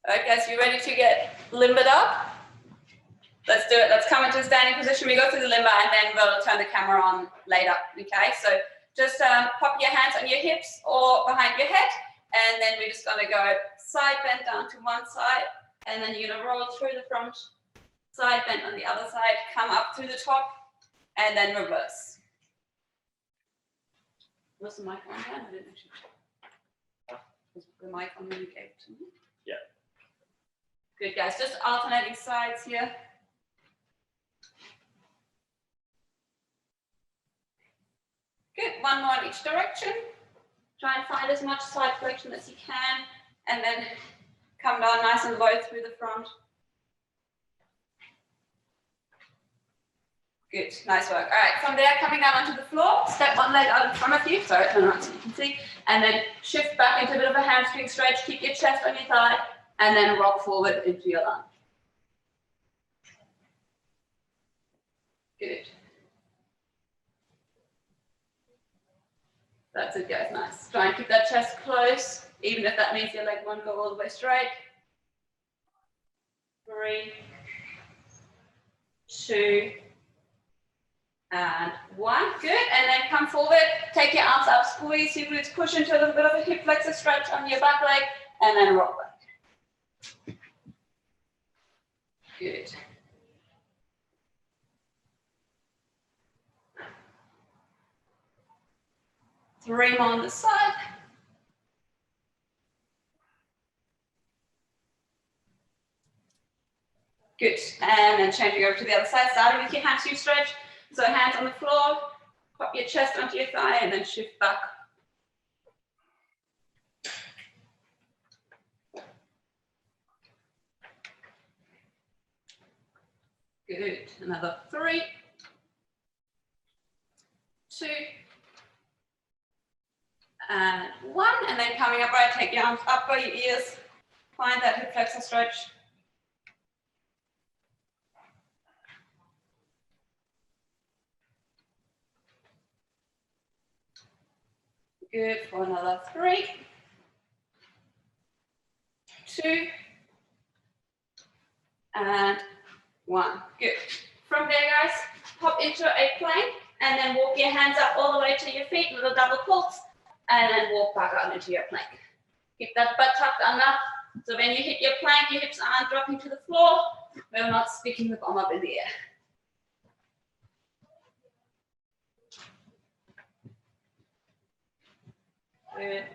All right, guys, you ready to get limbered up? Let's do it. Let's come into a standing position. We go through the limber and then we'll turn the camera on later. Okay, so just pop your hands on your hips or behind your head, and then we're just going to go side bend down to one side, and then you're going to roll through the front, side bend on the other side, come up through the top, and then reverse. Was the mic on? I didn't actually. Was the mic on when you gave it to me? Yeah. Good, guys. Just alternating sides here. Good. One more in each direction. Try and find as much side flexion as you can, and then come down nice and low through the front. Good, nice work. All right, from there, coming down onto the floor, step one leg out in front of you. Sorry, turn around so you can see. And then shift back into a bit of a hamstring stretch. Keep your chest on your thigh, and then rock forward into your lunge. Good. That's it, guys, nice. Try and keep that chest close, even if that means your leg won't go all the way straight. 3, 2, and 1. Good, and then come forward, take your arms up, squeeze your glutes, push into a little bit of a hip flexor stretch on your back leg, and then rock back. Good. Three more on the side. Good, and then changing over to the other side, starting with your hamstring stretch. So hands on the floor, pop your chest onto your thigh, and then shift back. Good, another 3, 2, and 1, and then coming up right, take your arms up by your ears, find that hip flexor stretch. Good, for another 3, 2, and 1. Good. From there, guys, hop into a plank, and then walk your hands up all the way to your feet, little double pulse, and then walk back out into your plank. Keep that butt tucked under, so when you hit your plank, your hips aren't dropping to the floor, we're not sticking the bum up in the air. Good.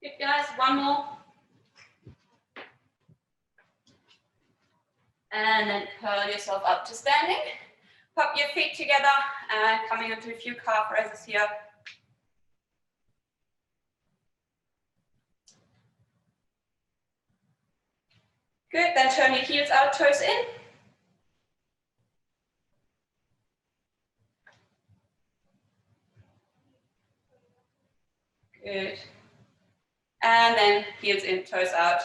Good, guys, one more. And then curl yourself up to standing. Pop your feet together and coming into a few calf raises here. Good, then turn your heels out, toes in. Good. And then heels in, toes out.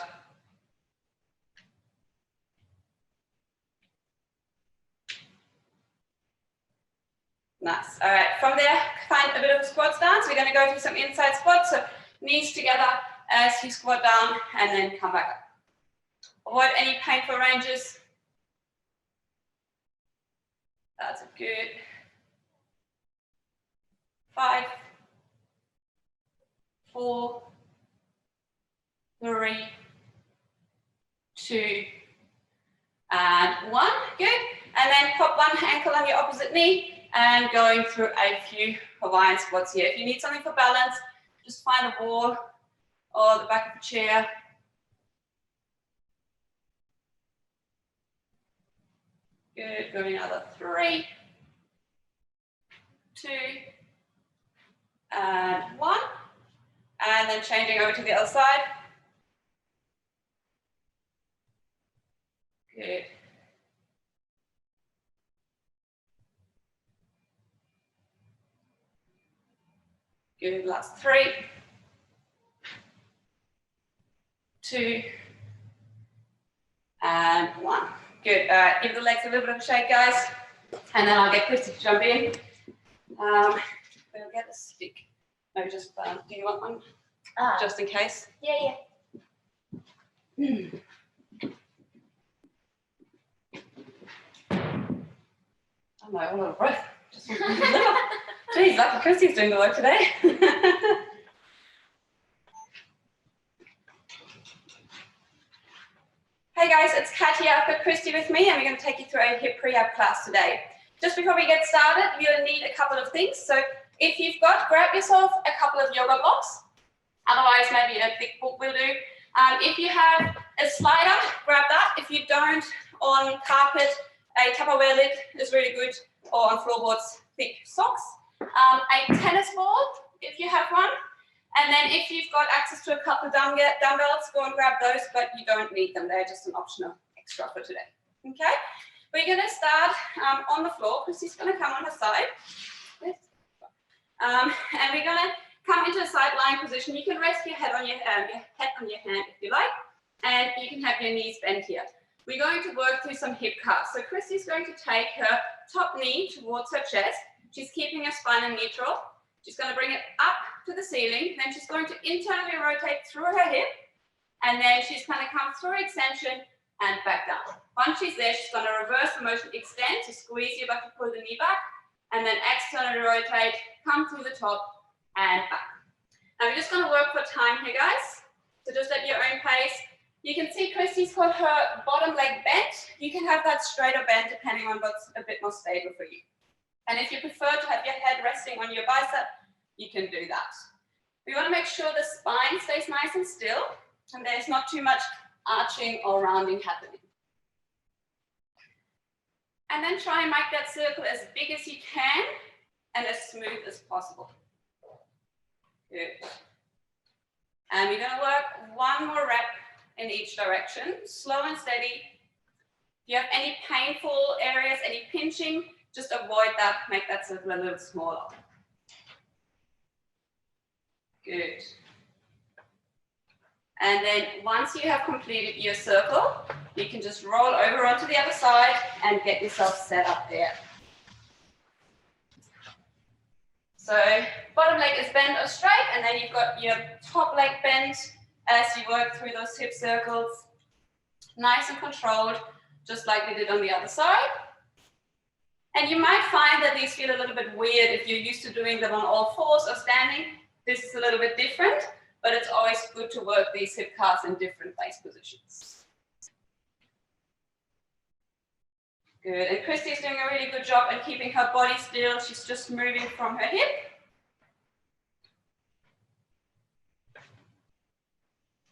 Nice. All right, from there, find a bit of a squat stance. We're going to go through some inside squats. So knees together as you squat down and then come back up. Avoid any painful ranges. That's good. 5, 4, 3, 2, and 1. Good. And then pop one ankle on your opposite knee and going through a few Hawaiian squats here. If you need something for balance, just find a wall or the back of a chair. Good. Going another 3, 2, and 1. And then changing over to the other side. Good. Good, last 3, 2, and 1. Good, all right, give the legs a little bit of a shake, guys, and then I'll get Christy to jump in. we'll get a stick. Maybe just, do you want one? Just in case? Yeah. I'm like, a lot of breath. Just Geez, lucky Christy's doing the work today. Hey guys, it's Katia. I've got Christy with me and we're going to take you through a hip prehab class today. Just before we get started, you'll need a couple of things. So if you've got, grab yourself a couple of yoga blocks. Otherwise, maybe a thick book will do. If you have a slider, grab that. If you don't, on carpet, a Tupperware lid is really good, or on floorboards, thick socks. A tennis ball, if you have one. And then if you've got access to a couple of dumbbells, go and grab those, but you don't need them. They're just an optional extra for today. Okay? We're going to start on the floor. Christy's going to come on her side. And we're going to come into a side lying position. You can rest your head on your hand if you like, and you can have your knees bent here. We're going to work through some hip curls. So Christy's going to take her top knee towards her chest. She's keeping her spine in neutral. She's going to bring it up to the ceiling. Then she's going to internally rotate through her hip, and then she's going to come through extension and back down. Once she's there, she's going to reverse the motion, extend to squeeze your butt to pull the knee back, and then externally rotate, come through the top and back. Now we're just going to work for time here, guys. So just at your own pace. You can see Christy's got her bottom leg bent. You can have that straight or bent depending on what's a bit more stable for you. And if you prefer to have your head resting on your bicep, you can do that. We want to make sure the spine stays nice and still, and there's not too much arching or rounding happening. And then try and make that circle as big as you can and as smooth as possible. Good. And we're going to work one more rep in each direction, slow and steady. If you have any painful areas, any pinching, just avoid that, make that circle a little smaller. Good. And then once you have completed your circle, you can just roll over onto the other side and get yourself set up there. So bottom leg is bent or straight, and then you've got your top leg bent as you work through those hip circles. Nice and controlled, just like we did on the other side. And you might find that these feel a little bit weird if you're used to doing them on all fours or standing. This is a little bit different, but it's always good to work these hip curls in different base positions. Good, and Christy's doing a really good job at keeping her body still. She's just moving from her hip.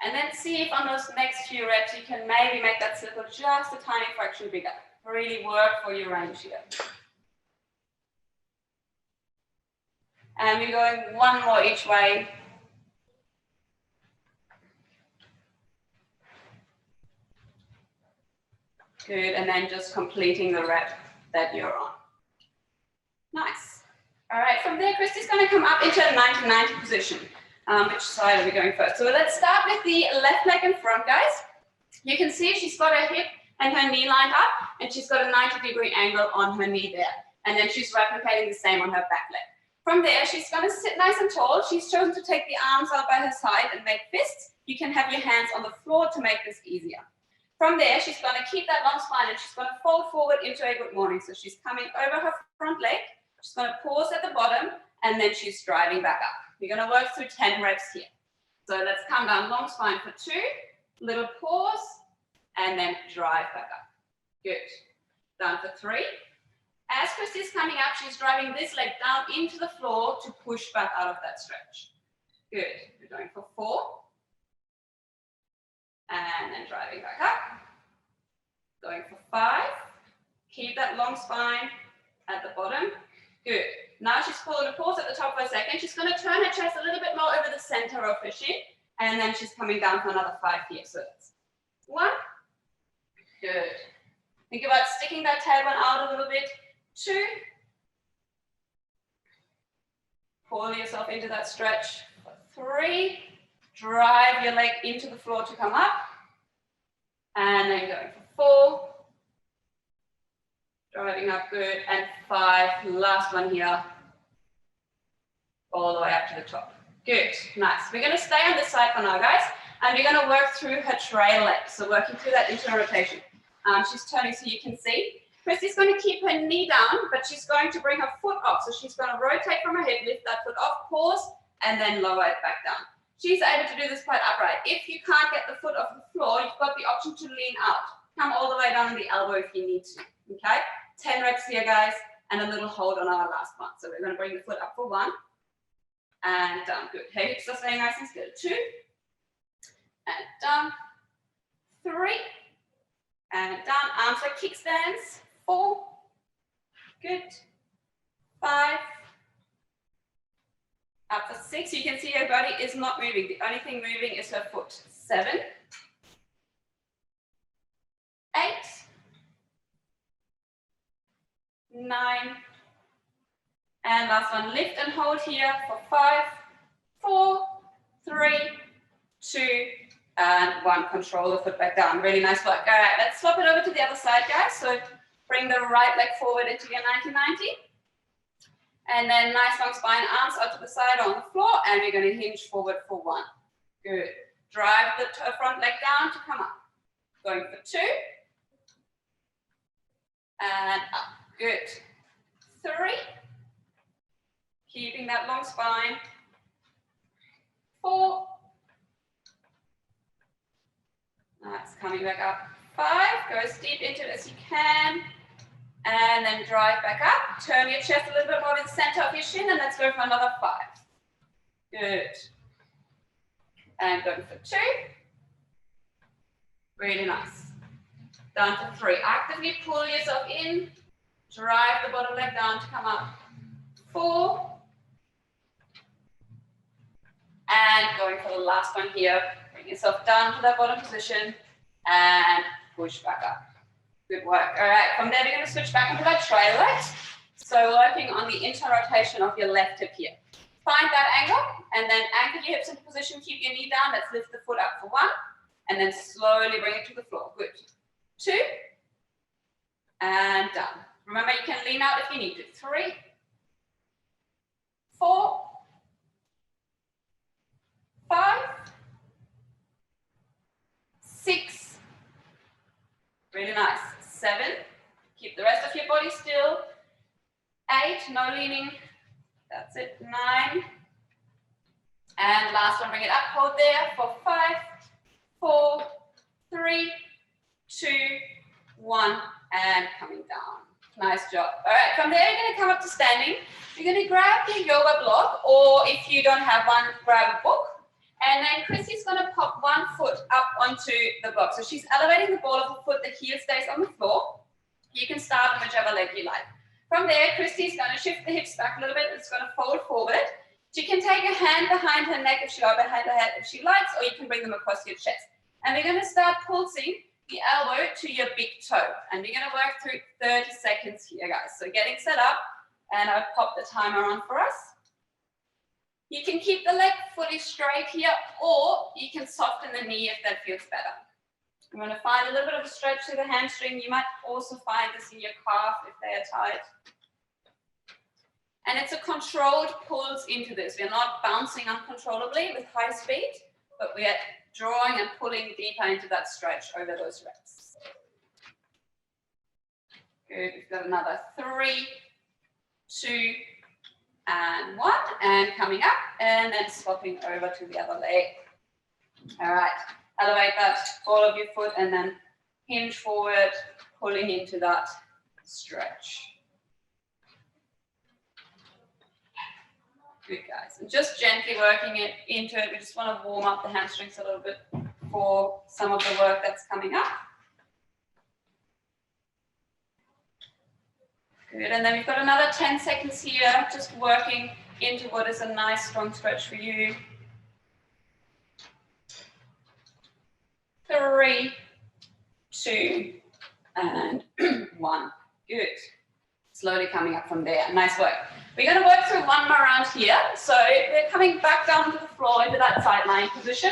And then see if on those next few reps you can maybe make that circle just a tiny fraction bigger. Really work for your range here. And we're going one more each way. Good, and then just completing the rep that you're on. Nice. All right, from there, Christy's going to come up into a 90-90 position. Which side are we going first? So let's start with the left leg in front, guys. You can see she's got her hip and her knee lined up, and she's got a 90-degree angle on her knee there. And then she's replicating the same on her back leg. From there, she's going to sit nice and tall. She's chosen to take the arms out by her side and make fists. You can have your hands on the floor to make this easier. From there, she's going to keep that long spine and she's going to fold forward into a good morning. So she's coming over her front leg. She's going to pause at the bottom and then she's driving back up. We're going to work through 10 reps here. So let's come down long spine for 2, little pause, and then drive back up. Good. Down for 3. As Christy's coming up, she's driving this leg down into the floor to push back out of that stretch. Good. We're going for 4. And then driving back up. Going for 5. Keep that long spine at the bottom. Good. Now she's pulling a pause at the top for a second. She's going to turn her chest a little bit more over the center of her shin. And then she's coming down for another 5 here. So that's 1. Good. Think about sticking that tailbone out a little bit. 2. Pull yourself into that stretch. 3. Drive your leg into the floor to come up. And then going for 4. Driving up, good. And 5, last one here. all the way up to the top. Good, nice. We're going to stay on this side for now, guys, and we're going to work through her trail leg, so working through that internal rotation. She's turning so you can see. Christy's going to keep her knee down, but she's going to bring her foot off. So she's going to rotate from her hip, lift that foot off, pause, and then lower it back down. She's able to do this quite upright. If you can't get the foot off the floor, you've got the option to lean out. Come all the way down on the elbow if you need to, okay? 10 reps here, guys, and a little hold on our last one. So we're going to bring the foot up for 1, and down. Good. Her hips are staying nice and still. 2, and down. 3, and down. Arms like kickstands. 4, good. 5, up for 6. You can see her body is not moving. The only thing moving is her foot. 7, 8, 9, and last one, lift and hold here for 5, 4, 3, 2, and 1. Control the foot back down. Really nice work. All right, let's swap it over to the other side, guys. So bring the right leg forward into your 90-90. And then nice long spine, arms out to the side on the floor, and we're going to hinge forward for 1. Good. Drive the front leg down to come up. Going for 2. And up. Good. 3. Keeping that long spine. 4. Nice. Coming back up. 5. Go as deep into it as you can. And then drive back up. Turn your chest a little bit more to the center of your shin, and let's go for another 5. Good. And going for 2. Really nice. Down to 3. Actively pull yourself in. Drive the bottom leg down to come up. 4. And going for the last one here. Bring yourself down to that bottom position and push back up. Good work. All right, from there we're going to switch back into that trail leg. So working on the inter-rotation of your left hip here. Find that angle and then anchor your hips into position. Keep your knee down. Let's lift the foot up for 1 and then slowly bring it to the floor. Good. 2 and down. Remember, you can lean out if you need to. 3, 4, 5, 6. Really nice. 7. Keep the rest of your body still. 8. No leaning. That's it. 9. And last one, bring it up. Hold there for 5, 4, 3, 2, 1. And coming down. Nice job. All right, from there, you're going to come up to standing. You're going to grab your yoga block, or if you don't have one, grab a book. And then Chrissy's going to pop 1 foot up onto the block. So she's elevating the ball of the foot, the heel stays on the floor. You can start on whichever leg you like. From there, Christy's going to shift the hips back a little bit. It's going to fold forward. She can take a hand behind her neck if she or behind her head if she likes, or you can bring them across your chest. And we're going to start pulsing the elbow to your big toe. And we're going to work through 30 seconds here, guys. So getting set up, and I'll pop the timer on for us. You can keep the leg fully straight here, or you can soften the knee if that feels better. I'm going to find a little bit of a stretch to the hamstring. You might also find this in your calf if they are tight. And it's a controlled pulse into this. We're not bouncing uncontrollably with high speed, but we are drawing and pulling deeper into that stretch over those reps. Good. We've got another 3, 2, and 1, and coming up, and then swapping over to the other leg. All right, elevate that ball of your foot, and then hinge forward, pulling into that stretch. Good, guys. And just gently working it into it. We just want to warm up the hamstrings a little bit for some of the work that's coming up. Good, and then we've got another 10 seconds here, just working into what is a nice strong stretch for you. 3, 2, and 1. Good. Slowly coming up from there. Nice work. We're going to work through 1 more round here. So we're coming back down to the floor into that side lying position.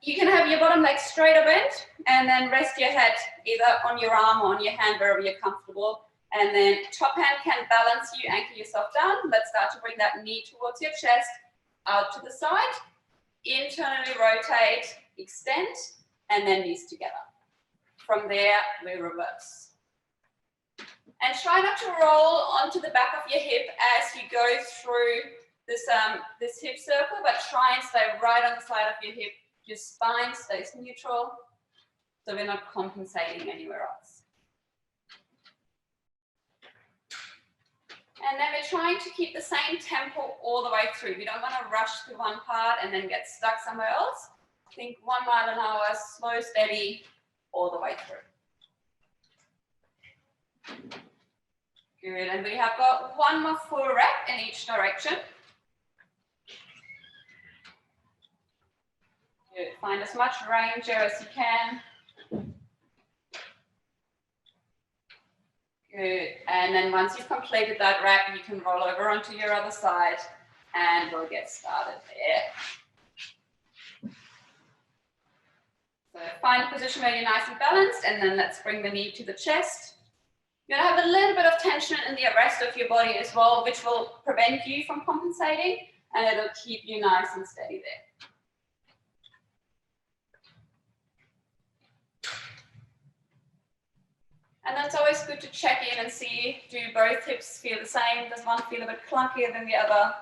You can have your bottom leg straight or bent, and then rest your head either on your arm or on your hand, wherever you're comfortable. And then top hand can balance you, anchor yourself down. Let's start to bring that knee towards your chest, out to the side, internally rotate, extend, and then knees together. From there, we reverse. And try not to roll onto the back of your hip as you go through this hip circle, but try and stay right on the side of your hip. Your spine stays neutral, so we're not compensating anywhere else. And then we're trying to keep the same tempo all the way through. We don't want to rush through one part and then get stuck somewhere else. Think 1 mile an hour, slow, steady, all the way through. Good, and we have got 1 more full rep in each direction. Good, find as much range here as you can. Good, and then once you've completed that rep, you can roll over onto your other side and we'll get started there. So find a position where you're nice and balanced, and then let's bring the knee to the chest. You're gonna have a little bit of tension in the rest of your body as well, which will prevent you from compensating, and it'll keep you nice and steady there. And then it's always good to check in and see, do both hips feel the same? Does one feel a bit clunkier than the other?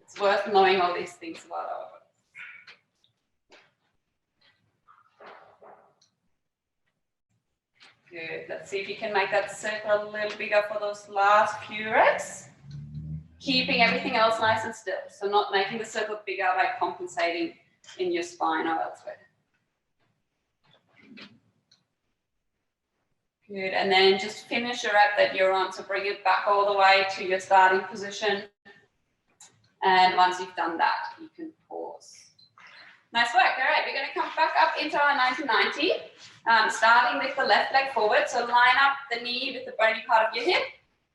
It's worth knowing all these things about our body. Good, let's see if you can make that circle a little bigger for those last few reps. Keeping everything else nice and still, so not making the circle bigger by compensating in your spine or elsewhere. Good, and then just finish your rep that you're on, so bring it back all the way to your starting position. And once you've done that, you can pause. Nice work. All right, we're going to come back up into our 90-90, starting with the left leg forward. So line up the knee with the bony part of your hip.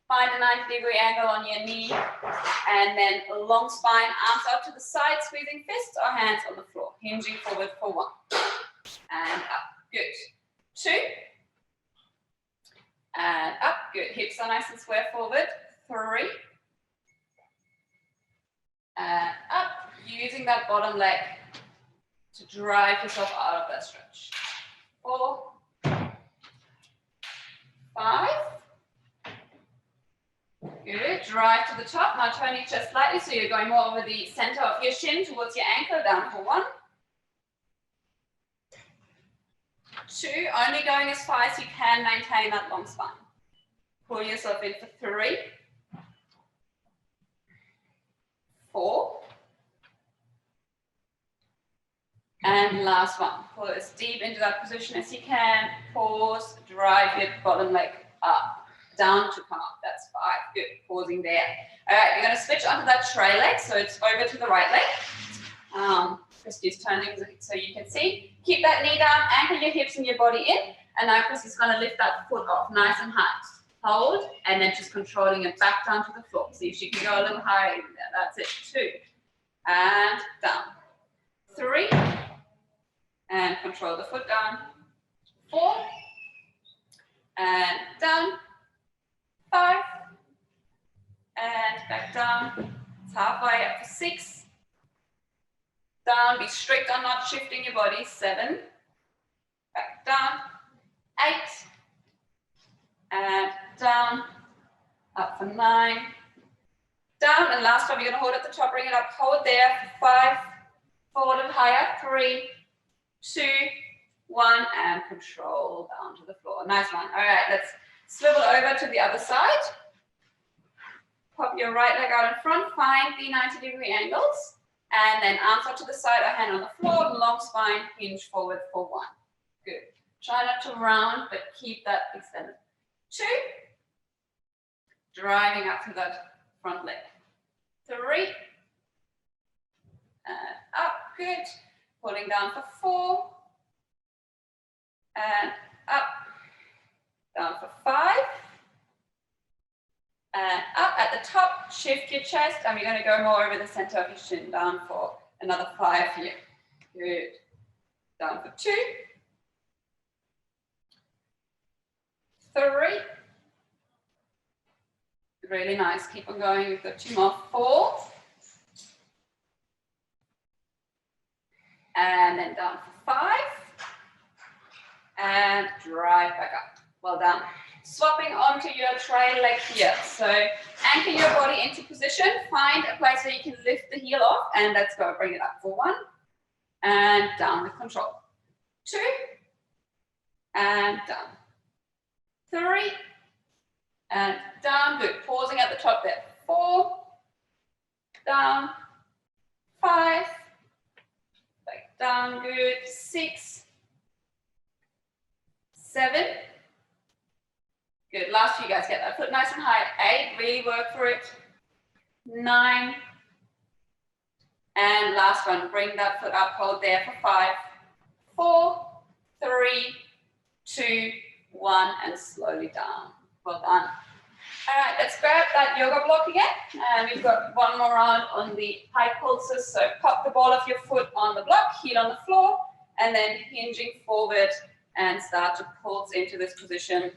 Find a 90-degree angle on your knee, and then a long spine, arms out to the side, squeezing fists or hands on the floor, hinging forward for 1. And up. Good. 2. And up. Good. Hips are nice and square forward. 3. And up. Using that bottom leg to drive yourself out of that stretch. 4. 5. Good. Drive to the top. Now turn your chest slightly so you're going more over the center of your shin towards your ankle. Down for 1. 2. Only going as far as you can, maintain that long spine. Pull yourself in for 3. 4. And last one. Pull as deep into that position as you can. Pause. Drive your bottom leg up. Down to come up. That's 5. Good. Pausing there. All right, you're going to switch onto that tray leg, so it's over to the right leg. Christy's turning so you can see. Keep that knee down, anchor your hips and your body in, and now Christy's going to lift that foot off nice and high. Hold, and then just controlling it back down to the floor. See if she can go a little higher even there. That's it. 2. And down. 3. And control the foot down. 4. And down. 5. And back down. It's halfway up to 6. Down, be strict on not shifting your body. 7. Back down. 8. And down. Up for 9. Down, and last time you're going to hold at the top, bring it up, hold there. 5. Forward and higher. 3, 2, 1, and control down to the floor. Nice one. All right, let's swivel over to the other side. Pop your right leg out in front, find the 90-degree angles, and then arms out to the side, a hand on the floor, long spine, hinge forward for 1. Good. Try not to round, but keep that extended. 2. Driving up to that front leg. 3. And up. Good. Pulling down for 4. And up. Down for 5. And up at the top, shift your chest, and we're going to go more over the center of your shin. Down for another 5 here. Good. Down for 2. 3. Really nice. Keep on going. We've got 2 more. 4. And then down for 5. And drive back up. Well done. Swapping onto your trail leg here. So anchor your body into position. Find a place where you can lift the heel off. And let's go. Bring it up for 1. And down with control. 2. And down. 3. And down. Good. Pausing at the top there. 4. Down. 5. Back down. Good. 6. 7. Good. Last few guys, get that foot nice and high. 8. Really work for it. 9. And last one. Bring that foot up. Hold there for 5. 4. 3. 2. 1. And slowly down. Well done. All right, let's grab that yoga block again. And we've got one more round on the high pulses. So pop the ball of your foot on the block, heel on the floor, and then hinging forward and start to pulse into this position.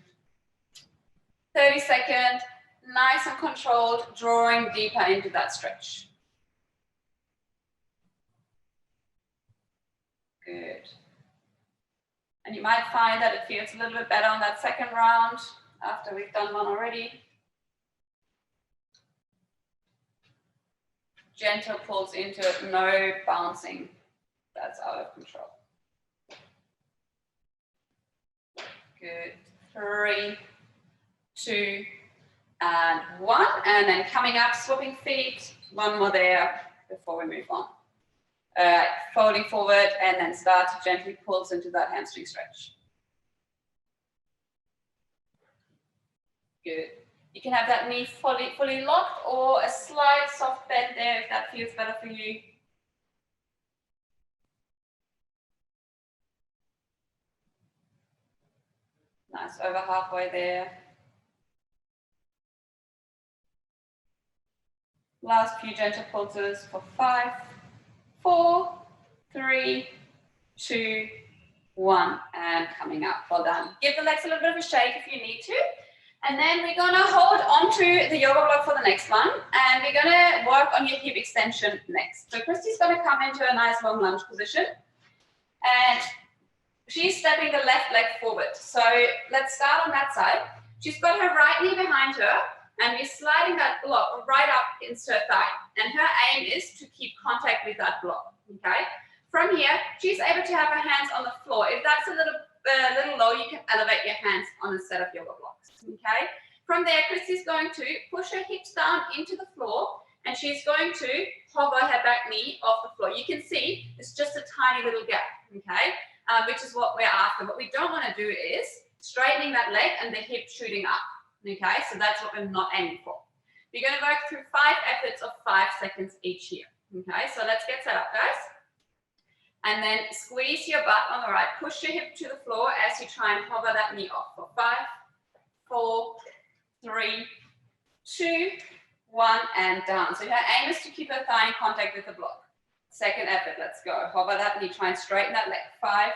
30 seconds, nice and controlled, drawing deeper into that stretch. Good. And you might find that it feels a little bit better on that second round after we've done one already. Gentle pulls into it, no bouncing. That's out of control. Good. 3, 2, and 1. And then coming up, swapping feet. One more there before we move on. Folding forward and then start to gently pulse into that hamstring stretch. Good. You can have that knee fully locked or a slight soft bend there if that feels better for you. Nice, over halfway there. Last few gentle pulses for 5, 4, 3, 2, 1, and coming up. Well done. Give the legs a little bit of a shake if you need to. And then we're going to hold onto the yoga block for the next one. And we're going to work on your hip extension next. So Christy's going to come into a nice long lunge position. And she's stepping the left leg forward. So let's start on that side. She's got her right knee behind her. And we're sliding that block right up into her thigh. And her aim is to keep contact with that block. Okay. From here, she's able to have her hands on the floor. If that's a little low, you can elevate your hands on a set of yoga blocks. Okay. From there, Christy's going to push her hips down into the floor, and she's going to hover her back knee off the floor. You can see it's just a tiny little gap. Okay, which is what we're after. What we don't want to do is straightening that leg and the hip shooting up. Okay, so that's what we're not aiming for. We're going to work through 5 efforts of 5 seconds each here. Okay, so let's get set up, guys. And then squeeze your butt on the right. Push your hip to the floor as you try and hover that knee off for 5, 4, 3, 2, 1, and down. So her aim is to keep her thigh in contact with the block. Second effort, let's go. Hover that knee, try and straighten that leg. 5,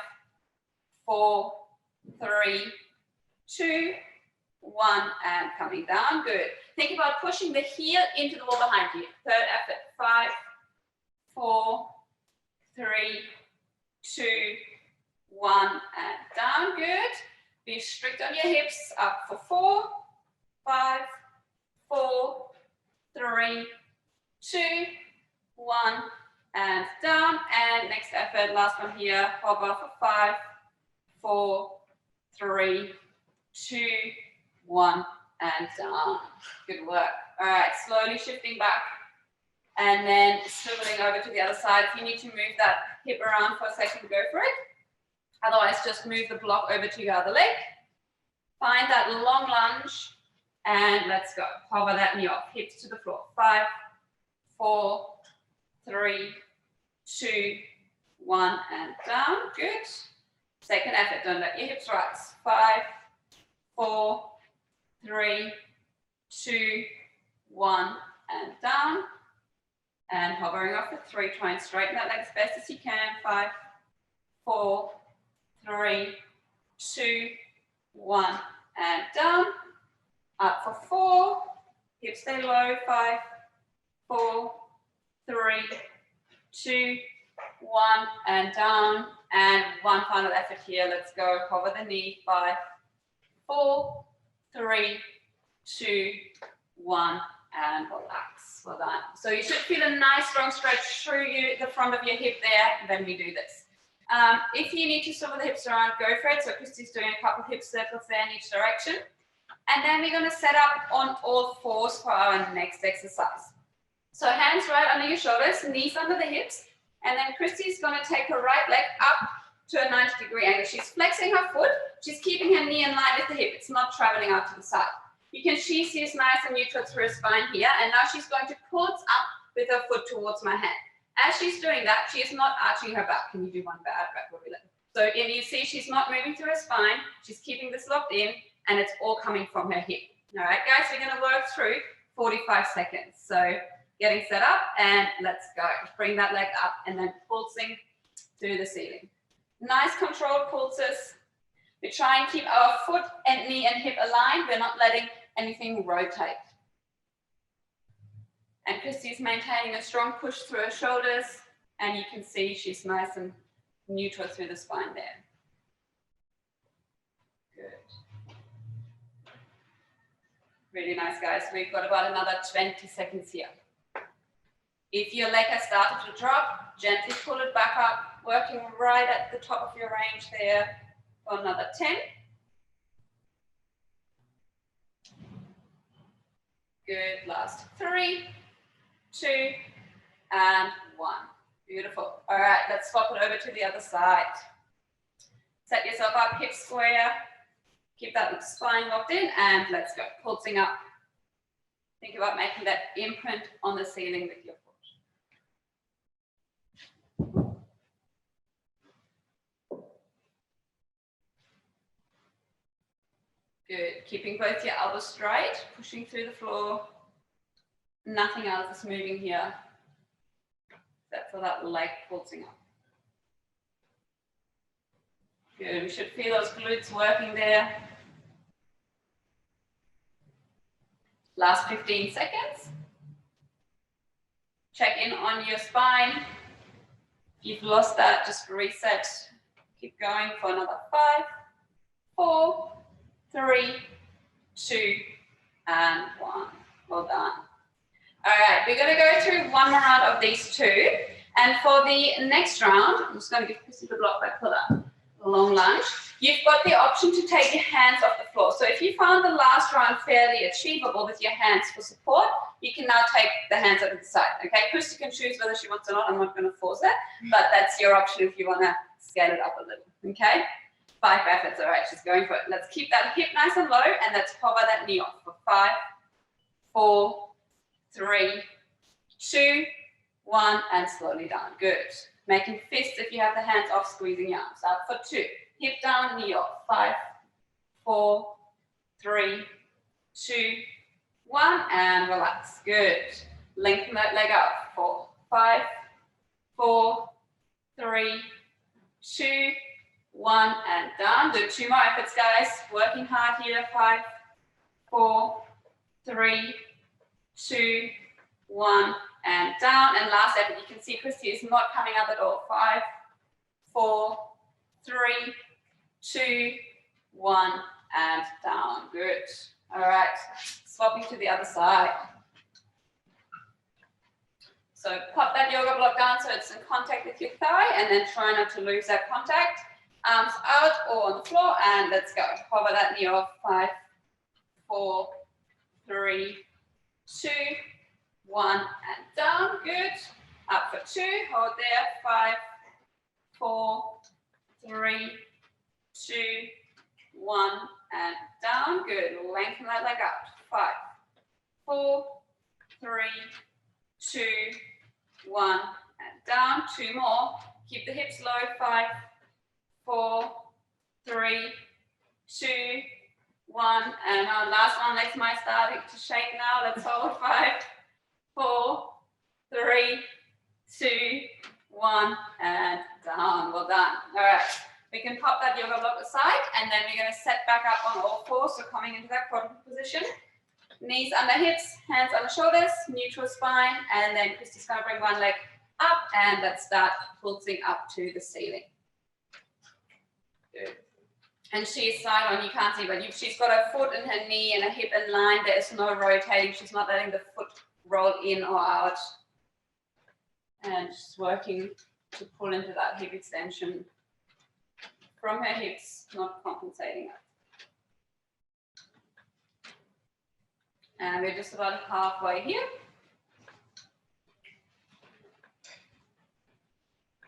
4, 3, 2, 1, and coming down. Good. Think about pushing the heel into the wall behind you. Third effort. 5, 4, 3, 2, 1, and down. Good. Be strict on your hips. Up for 4, 5, 4, 3, 2, 1, and down. And next effort, last one here. Hover for 5, 4, 3, 2, 1, and down. Good work. All right, slowly shifting back and then swiveling over to the other side. If you need to move that hip around for a second, go for it. Otherwise, just move the block over to your other leg. Find that long lunge and let's go. Hover that knee off, hips to the floor. 5, 4, 3, 2, 1, and down. Good. Second effort, don't let your hips rise. 5, 4, 3, 2, 1, and down. And hovering off for 3, try and straighten that leg as best as you can. 5, 4, 3, 2, 1, and down. Up for 4. Hips stay low. 5, 4, 3, 2, 1, and down. And one final effort here. Let's go. Hover the knee. 5, 4, 3, 2, 1, and relax. Well done. So you should feel a nice strong stretch through the front of your hip there. Then we do this. If you need to swivel the hips around, go for it. So Christy's doing a couple of hip circles there in each direction. And then we're going to set up on all 4s for our next exercise. So hands right under your shoulders, knees under the hips. And then Christy's going to take her right leg up to a 90-degree angle. She's flexing her foot. She's keeping her knee in line with the hip. It's not traveling out to the side. You can see she's nice and neutral through her spine here. And now she's going to pulse up with her foot towards my hand. As she's doing that, she is not arching her back. Can you do one bad back? So if you see she's not moving through her spine, she's keeping this locked in, and it's all coming from her hip. All right, guys, we're going to work through 45 seconds. So getting set up, and let's go. Bring that leg up, and then pulsing to the ceiling. Nice controlled pulses. We try and keep our foot and knee and hip aligned. We're not letting anything rotate. And Christy's maintaining a strong push through her shoulders, and you can see she's nice and neutral through the spine there. Good. Really nice, guys. We've got about another 20 seconds here. If your leg has started to drop, gently pull it back up, working right at the top of your range there for another 10. Good. Last 3, 2, and 1. Beautiful. All right, let's swap it over to the other side. Set yourself up, hip square. Keep that spine locked in, and let's go. Pulsing up. Think about making that imprint on the ceiling with your foot. Good. Keeping both your elbows straight, pushing through the floor. Nothing else is moving here except for that leg pulsing up. Good. We should feel those glutes working there. Last 15 seconds. Check in on your spine. If you've lost that, just reset. Keep going for another 5, 4, 3, 2, and 1. Well done. All right, we're going to go through one more round of these 2. And for the next round, I'm just going to give Chrissy the block back for that long lunge. You've got the option to take your hands off the floor. So if you found the last round fairly achievable with your hands for support, you can now take the hands over the side. Okay, Christy can choose whether she wants or not. I'm not going to force it, but that's your option if you want to scale it up a little. Okay, 5 efforts. All right, she's going for it. Let's keep that hip nice and low, and let's hover that knee off for 5, 4, 3, 2, 1, and slowly down. Good. Making fists if you have the hands off, squeezing your arms. Up for 2. Hip down, knee off. 5, 4, 3, 2, 1, and relax. Good. Lengthen that leg up. 4, 5, 4, 3, 2, 1, and down. Do 2 more efforts, guys. Working hard here. 5, 4, 3, 2, 1, and down. And last effort, you can see Christy is not coming up at all. 5, 4, 3, 2, 1, and down. Good. All right. Swapping to the other side. So pop that yoga block down so it's in contact with your thigh, and then try not to lose that contact. Arms out or on the floor, and let's go. Hover that knee off. 5, 4, 3, 2, 1, and down. Good. Up for 2. Hold there. 5, 4, 3, 2, 1, and down. Good. Lengthen that leg up. 5, 4, 3, 2, 1, and down. 2 more. Keep the hips low. 5, 4, 3, 2, 1, and our last one. Legs might start to shake now. Let's hold. 5, 4, 3, 2, 1, and down. Well done. All right. We can pop that yoga block aside, and then we're going to set back up on all fours, so coming into that quadruped position. Knees under hips, hands on the shoulders, neutral spine, and then Christy's going to bring one leg up, and let's start pulsing up to the ceiling. Good. And she's side on, you can't see, but she's got her foot and her knee and her hip in line. There's no rotating. She's not letting the foot roll in or out. And she's working to pull into that hip extension from her hips, not compensating it. And we're just about halfway here.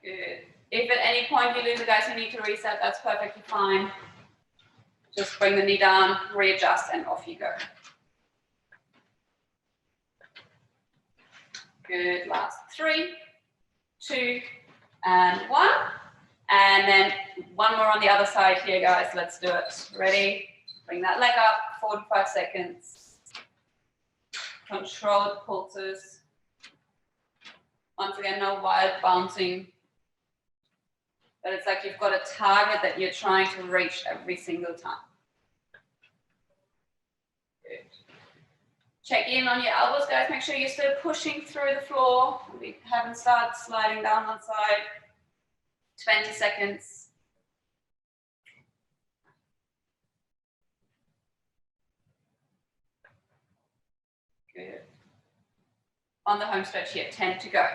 Good. If at any point you lose it, guys, you need to reset, that's perfectly fine. Just bring the knee down, readjust, and off you go. Good. Last 3, 2, and 1. And then one more on the other side here, guys. Let's do it. Ready? Bring that leg up, 45 seconds. Controlled pulses. Once again, no wild bouncing. But it's like you've got a target that you're trying to reach every single time. Good. Check in on your elbows, guys. Make sure you're still pushing through the floor. We haven't started sliding down one side. 20 seconds. Good. On the home stretch here, 10 to go.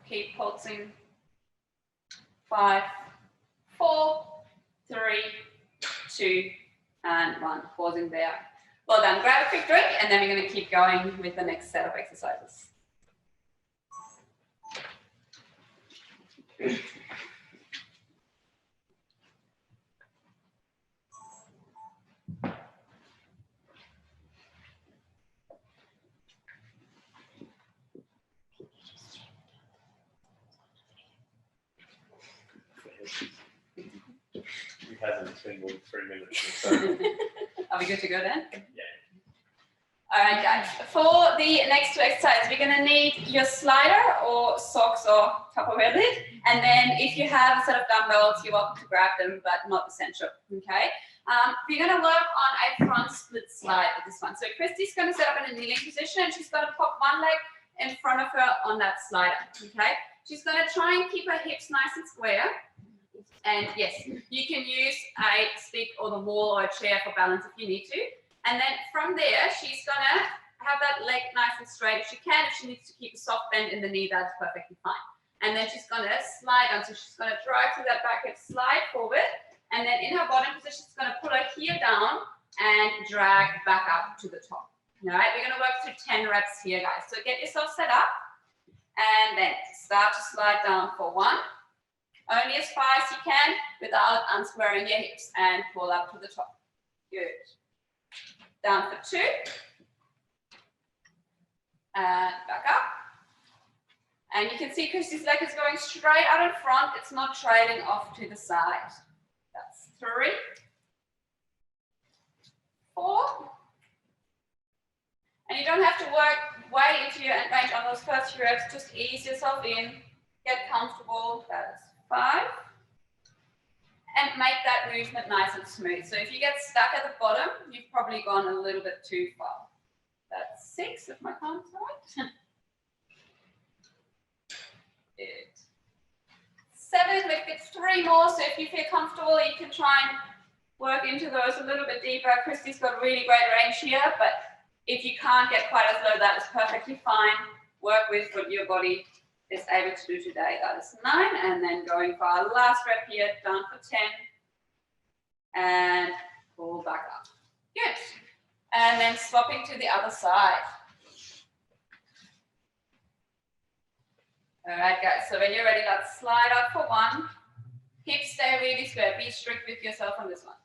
Keep pulsing. 5, 4, 3, 2, and 1. Pausing there. Well done. Grab a quick drink, and then we're going to keep going with the next set of exercises. It hasn't been more than 3 minutes. So. Are we good to go then? Yeah. All right, guys. For the next 2 exercises, we're going to need your slider or socks or Tupperware lid. And then if you have a set of dumbbells, you're welcome to grab them, but not essential. Okay. We're going to work on a front split slide with this one. So Christy's going to set up in a kneeling position, and she's going to pop one leg in front of her on that slider. Okay. She's going to try and keep her hips nice and square. And yes, you can use a stick or the wall or a chair for balance if you need to. And then from there, she's going to have that leg nice and straight if she can. If she needs to keep a soft bend in the knee, that's perfectly fine. And then she's going to slide on. So she's going to drive through that back hip, slide forward. And then in her bottom position, she's going to pull her heel down and drag back up to the top. All right, we're going to work through 10 reps here, guys. So get yourself set up. And then start to slide down for 1. Only as far as you can without unsquaring your hips, and pull up to the top. Good. Down for 2. And back up. And you can see Christy's leg is going straight out in front. It's not trailing off to the side. That's 3. 4. And you don't have to work way into your end range on those first few reps. Just ease yourself in. Get comfortable. That's 5, and make that movement nice and smooth. So if you get stuck at the bottom, you've probably gone a little bit too far. That's 6 if my count's right. Good. 7, we've got 3 more. So if you feel comfortable, you can try and work into those a little bit deeper. Christy's got really great range here, but if you can't get quite as low, that is perfectly fine. Work with what your body is able to do today. That is 9, and then going for our last rep here, down for 10, and pull back up. Good. And then swapping to the other side. All right, guys, so when you're ready, let's slide up for 1. Hips stay really square. Be strict with yourself on this one.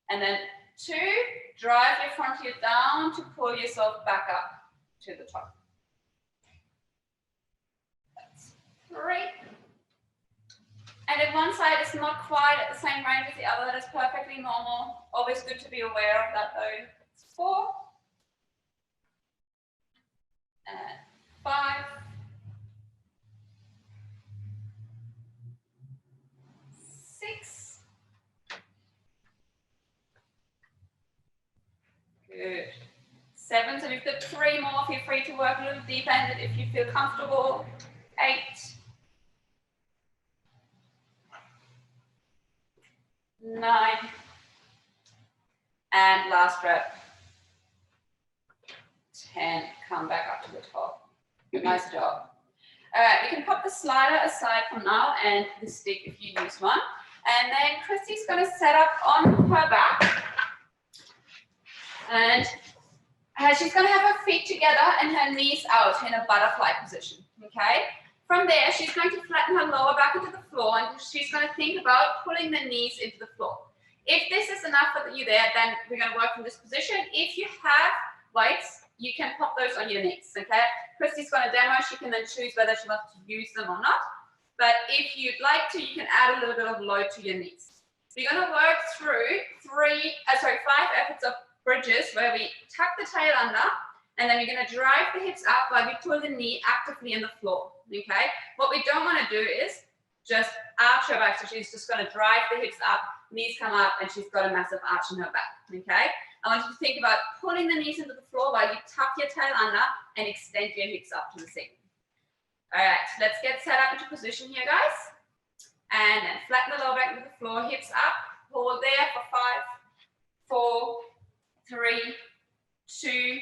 And then 2, drive your front heel down to pull yourself back up to the top. 3. And if one side is not quite at the same range as the other, that is perfectly normal. Always good to be aware of that though. 4. And 5. 6. Good. 7, so we've got 3 more. Feel free to work a little deeper if you feel comfortable. 8. 9. And last rep. 10. Come back up to the top. Good, nice job. All right, we can pop the slider aside for now and the stick if you use one. And then Christy's going to set up on her back. And she's going to have her feet together and her knees out in a butterfly position, okay? From there, she's going to flatten her lower back into the floor and she's going to think about pulling the knees into the floor. If this is enough for you there, then we're going to work from this position. If you have weights, you can pop those on your knees, okay? Christy's going to demo. She can then choose whether she wants to use them or not. But if you'd like to, you can add a little bit of load to your knees. So you're going to work through 5 efforts of bridges where we tuck the tail under, and then we're going to drive the hips up while we pull the knee actively in the floor, okay? What we don't want to do is just arch her back. So she's just going to drive the hips up, knees come up, and she's got a massive arch in her back, okay? I want you to think about pulling the knees into the floor while you tuck your tail under and extend your hips up to the ceiling. All right, let's get set up into position here, guys. And then flatten the lower back into the floor, hips up, hold there for 5, 4, 3, 2,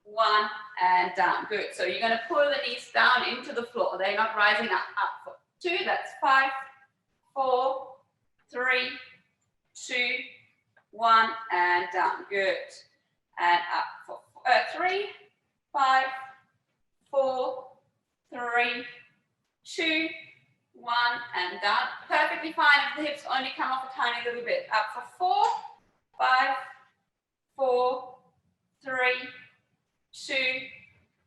1, and down. Good. So you're going to pull the knees down into the floor. They're not rising up. Up for 2. That's 5, 4, 3, 2, 1, and down. Good. And up for 3, 5, 4, 3, 2, 1, and down. Perfectly fine if the hips only come off a tiny little bit. Up for 4, 5, 4, 3, 2,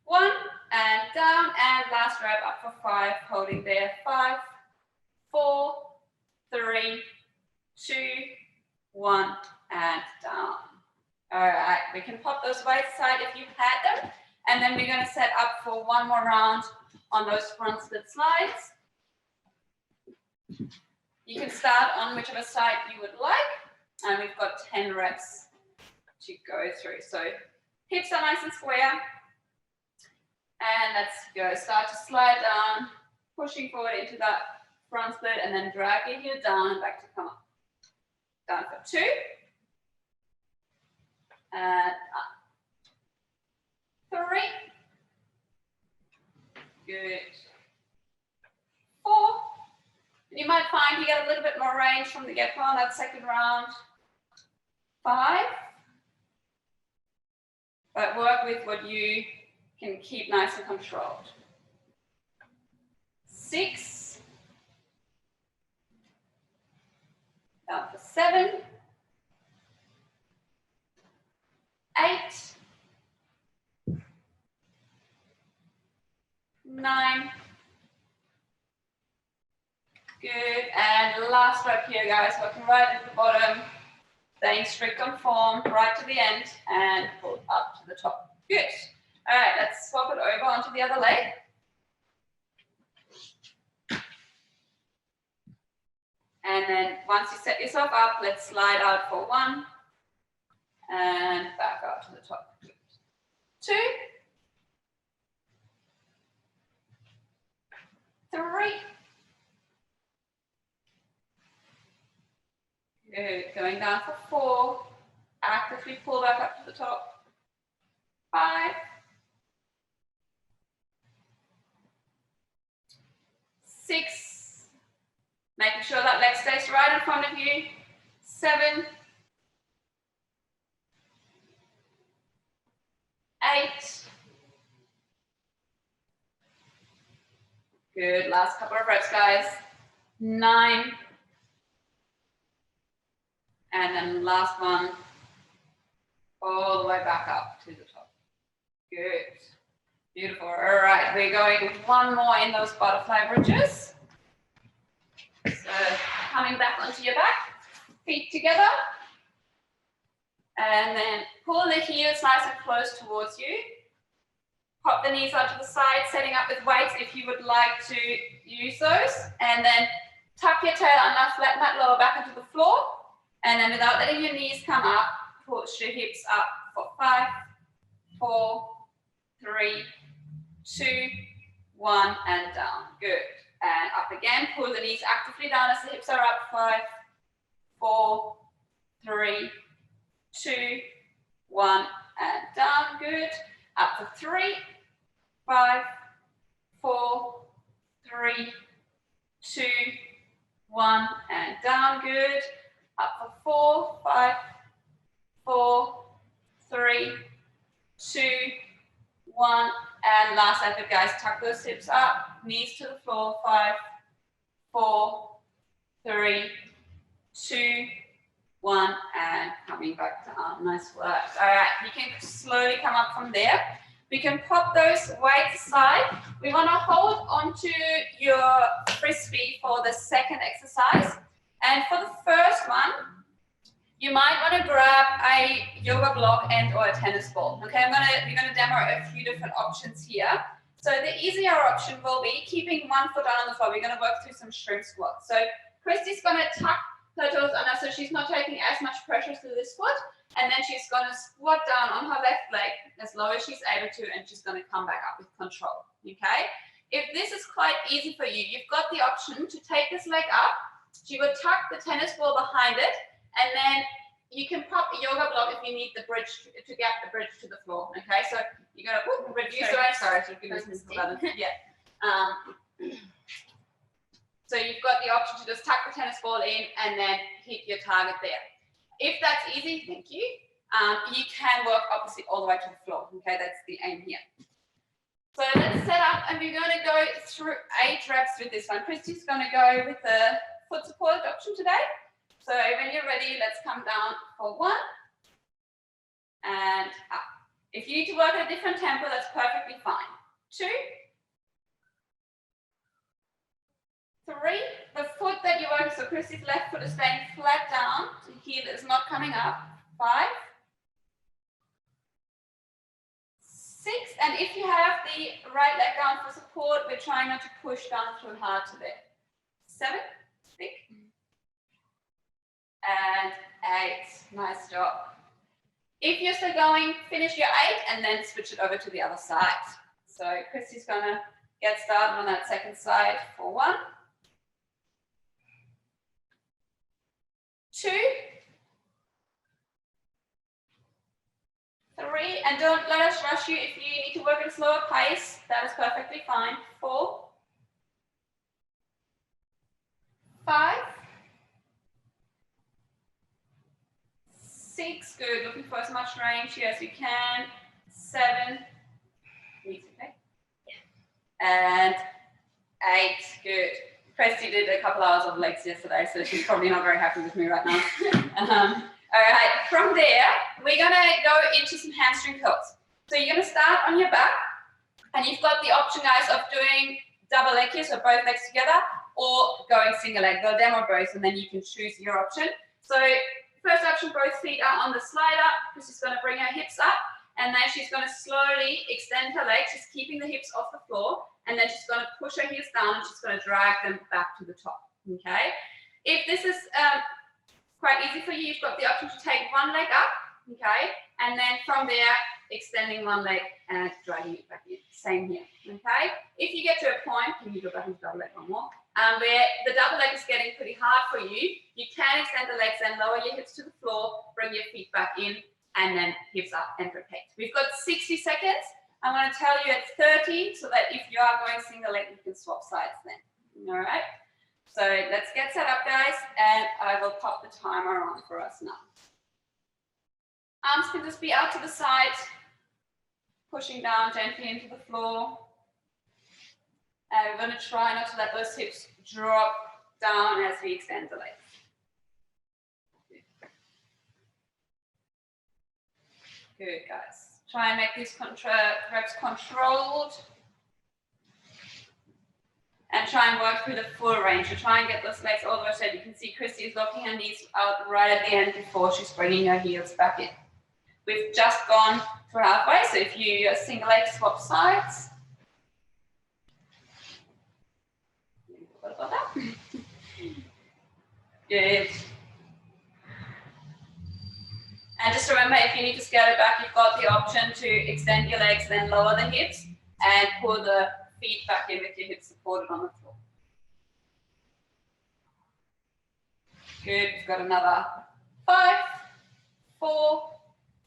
1, and down. And last rep up for 5, holding there. 5, 4, 3, 2, 1, and down. All right, we can pop those weights aside if you've had them. And then we're going to set up for one more round on those front split slides. You can start on whichever side you would like. And we've got 10 reps to go through. So hips are nice and square. And let's go. Start to slide down, pushing forward into that front split, and then drag your heel down and back to come up. Down for 2. And up. 3. Good. 4. And you might find you get a little bit more range from the get-go on that second round. 5. But work with what you can keep nice and controlled. 6. Down for 7. 8. 9. Good. And last rep here, guys. Working right at the bottom. Staying strict on form, right to the end, and pull up to the top. Good. All right, let's swap it over onto the other leg. And then once you set yourself up, let's slide out for 1 and back out to the top. Good. 2, 3. Good. Going down for 4. Actively pull back up to the top. 5. 6. Making sure that leg stays right in front of you. 7. 8. Good. Last couple of reps, guys. 9. And then last one, all the way back up to the top. Good. Beautiful. All right, we're going one more in those butterfly bridges. So coming back onto your back, feet together. And then pull the heels nice and close towards you. Pop the knees out to the side, setting up with weights if you would like to use those. And then tuck your tail under, flatten that lower back into the floor. And then without letting your knees come up, push your hips up for 5, 4, 3, 2, 1, and down. Good. And up again. Pull the knees actively down as the hips are up. 5, 4, 3, 2, 1, and down. Good. Up for 3, 5, 4, 3, 2, 1, and down. Good. Up for 4, 5, 4, 3, 2, 1, and last effort, guys. Tuck those hips up, knees to the floor. 5, 4, 3, 2, 1, and coming back down. Nice work. All right, you can slowly come up from there. We can pop those weights aside. We want to hold onto your frisbee for the second exercise. And for the first one, you might want to grab a yoga block and or a tennis ball. Okay, we're gonna demo a few different options here. So the easier option will be keeping one foot down on the floor. We're gonna work through some shrimp squats. So Christy's gonna tuck her toes under so she's not taking as much pressure through this foot, and then she's gonna squat down on her left leg as low as she's able to, and she's gonna come back up with control. Okay. If this is quite easy for you, you've got the option to take this leg up. She would tuck the tennis ball behind it, and then you can pop a yoga block if you need the bridge to get the bridge to the floor. Okay, so you're gonna reduce the weight. Sorry, so give me some balance. Yeah. So you've got the option to just tuck the tennis ball in and then hit your target there. If that's easy, thank you. You can work obviously all the way to the floor. Okay, that's the aim here. So let's set up, and we're going to go through 8 reps with this one. Christy's going to go with the foot supported option today. So when you're ready, let's come down for 1 and up. If you need to work at a different tempo, that's perfectly fine. 2, 3, the foot that you're working, so Christy's left foot is staying flat down, the heel is not coming up. 5, 6, and if you have the right leg down for support, we're trying not to push down too hard to there. 7, 6, and 8. Nice job. If you're still going, finish your 8 and then switch it over to the other side. So Christy's going to get started on that second side for 1, 2, 3, and don't let us rush you. If you need to work at a slower pace, that is perfectly fine. 4, 5, 6, good. Looking for as much range here as you can. 7, okay. And 8, good. Christy did a couple hours of legs yesterday, so she's probably not very happy with me right now. All right, from there, we're gonna go into some hamstring curls. So you're gonna start on your back, and you've got the option, guys, of doing double leg here, so both legs together, or going single leg. They'll demo both, and then you can choose your option. So first option, both feet are on the slider. Christy's gonna bring her hips up, and then she's gonna slowly extend her legs. She's keeping the hips off the floor, and then she's gonna push her heels down, and she's gonna drag them back to the top, okay? If this is quite easy for you, you've got the option to take one leg up, okay? And then from there, extending one leg and dragging it back in. Same here, okay? If you get to a point, can you go back into double leg one more? Where the double leg is getting pretty hard for you, you can extend the legs and lower your hips to the floor, bring your feet back in, and then hips up and repeat. We've got 60 seconds. I'm going to tell you at 30, so that if you are going single leg, you can swap sides then. All right? So let's get set up, guys, and I will pop the timer on for us now. Arms can just be out to the side, pushing down gently into the floor. And we're going to try not to let those hips drop down as we extend the legs. Good, guys. Try and make these reps controlled. And try and work through the full range. So try and get those legs all the way straight. You can see Christy is locking her knees out right at the end before she's bringing her heels back in. We've just gone through halfway, so if you single leg, swap sides. What about that? Good. And just remember, if you need to scale it back, you've got the option to extend your legs, then lower the hips, and pull the feet back in with your hips supported on the floor. Good, we've got another 5, 4,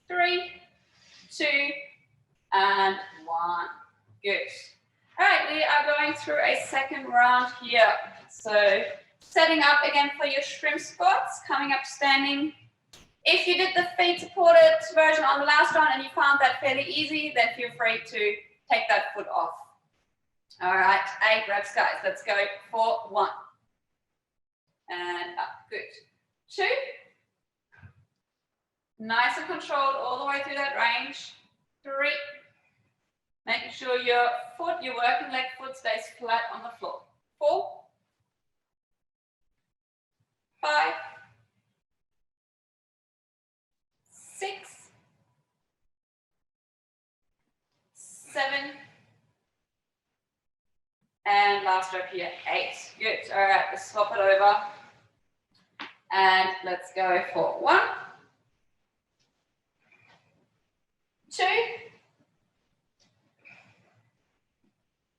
3, 2, and 1. Good. All right, we are going through a second round here. So setting up again for your shrimp squats, coming up standing. If you did the feet supported version on the last round and you found that fairly easy, then feel free to take that foot off. All right, 8 reps, guys. Let's go for 1. And up, good. 2. Nice and controlled all the way through that range. 3. Making sure your foot, your working leg foot stays flat on the floor. 4. 5. 6. 7. And last rep here, 8. Good. All right, let's swap it over. And let's go for 1, 2,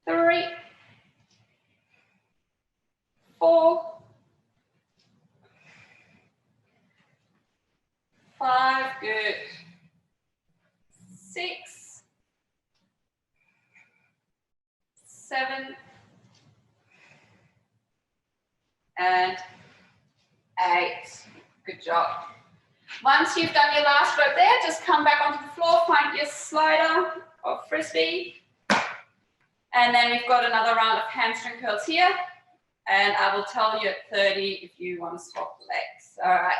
3, 4, 5, good. 6, 7, and 8. Good job. Once you've done your last rep there, just come back onto the floor, find your slider or frisbee. And then we've got another round of hamstring curls here. And I will tell you at 30 if you want to swap legs. All right,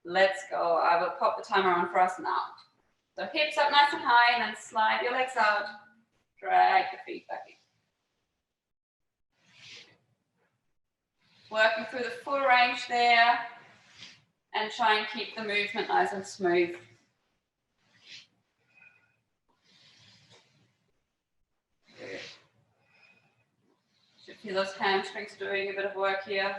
let's go. I will pop the timer on for us now. So hips up nice and high, and then slide your legs out. Drag the feet back in. Working through the full range there, and try and keep the movement nice and smooth. Good. Should feel those hamstrings doing a bit of work here.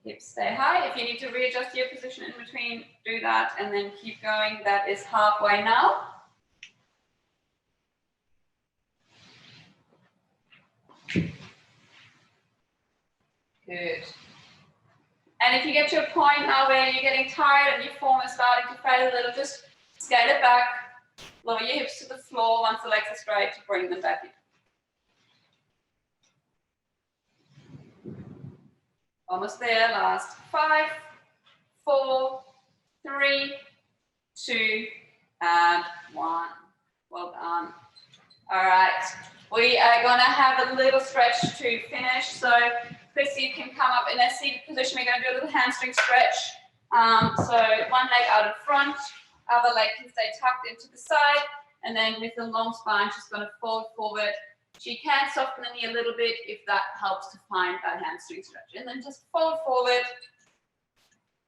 Hips stay high. If you need to readjust your position in between, do that and then keep going. That is halfway now. Good. And if you get to a point now where you're getting tired and your form is starting to fade a little, just scale it back, lower your hips to the floor once the legs are straight to bring them back in. Almost there, last 5, 4, 3, 2, and 1. Well done. All right, we are gonna have a little stretch to finish. So Chrissy, you can come up in a seated position. We're gonna do a little hamstring stretch. So one leg out in front, other leg can stay tucked into the side, and then with the long spine, she's gonna fold forward. She can soften the knee a little bit if that helps to find that hamstring stretch. And then just fold forward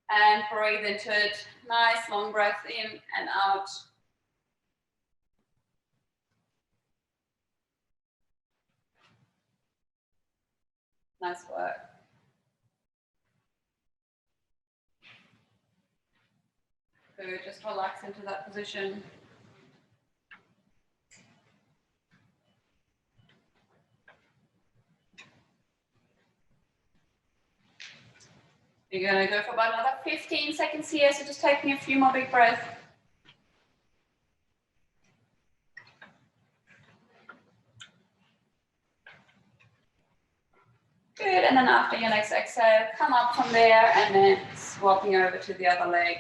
and breathe into it. Nice long breath in and out. Nice work. Good, just relax into that position. You're going to go for about another 15 seconds here, so just taking a few more big breaths. Good, and then after your next exhale, come up from there and then swapping over to the other leg.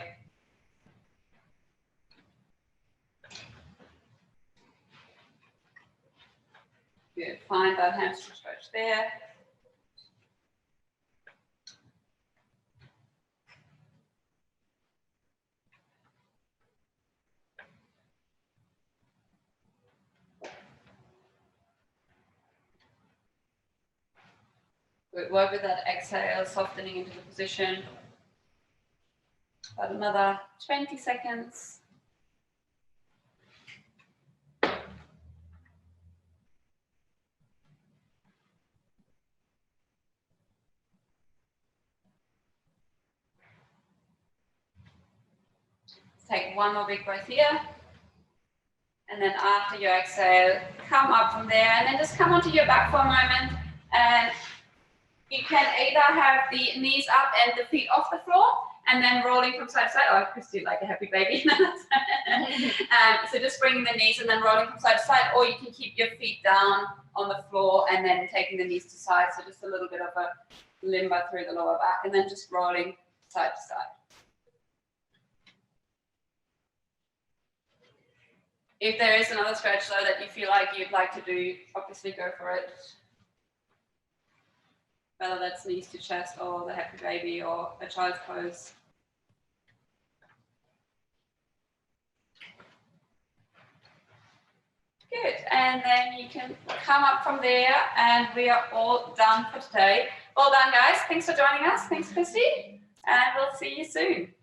Good, find that hamstring stretch there. Good, work with that exhale, softening into the position. About another 20 seconds. take one more big breath here. And then after you exhale, come up from there and then just come onto your back for a moment. And you can either have the knees up and the feet off the floor and then rolling from side to side. Oh, Christy, like a happy baby. So just bringing the knees and then rolling from side to side, or you can keep your feet down on the floor and then taking the knees to side. So just a little bit of a limber through the lower back and then just rolling side to side. If there is another stretch though that you feel like you'd like to do, obviously go for it. Whether that's knees to chest or the happy baby or a child's pose. Good, and then you can come up from there and we are all done for today. Well done guys, thanks for joining us, thanks Christy, and we'll see you soon.